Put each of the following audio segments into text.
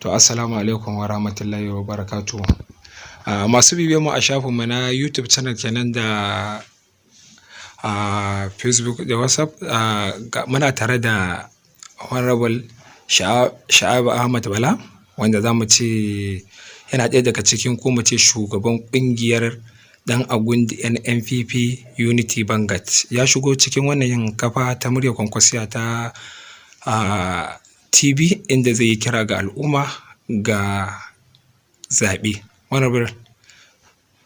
To assalamu alaikum wa rahmatullahi wa barakatuhu. Masu bibiyar mu a shafinmu na YouTube channel kenan da Facebook da WhatsApp, muna tare da Honorable Sha'abu Ahmad Bala, wanda za mu ce yana ɗaya daga cikin ko mu ce shugaban ƙungiyar ɗan agundi NNPP Unity Bangat. Ya shigo cikin wannan kafa ta muryar kwankwasiya ta TV, inda zai yi kira ga al'umma ga zaɓe. Honorable,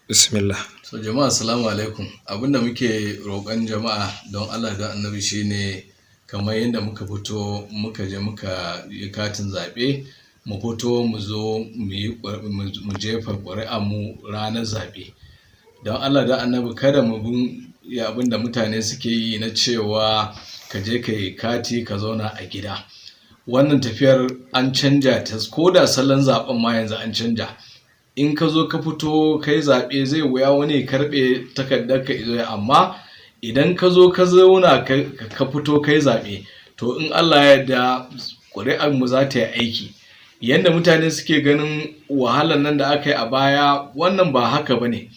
bismillah. So jama'a assalamu alaikum. Abinda muke roƙon jama'a don Allah da Annabi shine kamar yadda muka fito muka je muka yi katin zaɓe, mu fito mu zo mu jefa ƙuri'ar mu ranar zaɓe. Don Allah da Annabi kada mu bi abinda mutane suke yi na cewa ka je ka yi kati ka zauna a gida. Wannan tafiyar an canja ta, ko da salon zaɓen ma yanzu an canja. In ka zo ka fito kai zaɓe zai wuya wani karɓe takardar ka izo, amma idan ka zo ka zauna ka fito kai zaɓe, to in Allah ya yarda ƙuri'ar mu za ta yi aiki. Yanda mutane suke ganin wahalar nan da aka yi a baya, wannan ba haka ba ne.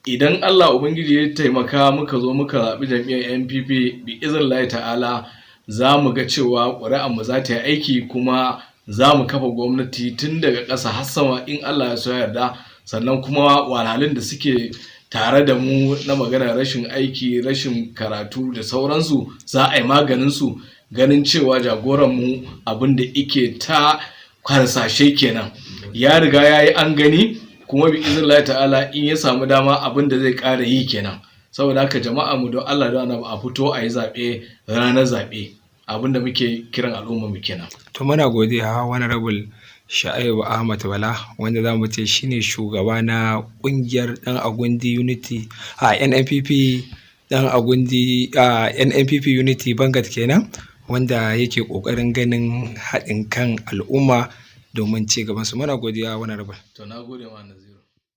Idan Allah Ubangiji ya taimaka muka zo muka zaɓi jam'iyyar NPP, bi iznillahi ta'ala za mu ga cewa ƙuri'ar mu za ta yi aiki, kuma za mu kafa gwamnati tun daga ƙasa har sama in Allah ya so yarda. Sannan kuma wahalhalun da suke tare da mu na magana rashin aiki, rashin karatu da sauransu za a yi maganin su, ganin cewa jagoran mu abin da ike ta harsashe kenan ya riga ya yi an gani, kuma bi iznillahi ta'ala in ya samu dama abin da zai ƙara yi kenan. Saboda haka jama'a mu don Allah da a fito a yi zaɓe ranar zaɓe, abin da muke kiran al'umma mu kenan. To muna godiya Honorable Sha'abu Ahmad Bala, wanda za mu ce shine shugaba na ƙungiyar ɗan agundi Unity NNPP ɗan agundi NNPP Unity Bangat kenan, wanda yake ƙoƙarin ganin haɗin kan al'umma domin ci gaban su. Muna godiya Honorable. To na gode ma Naziru.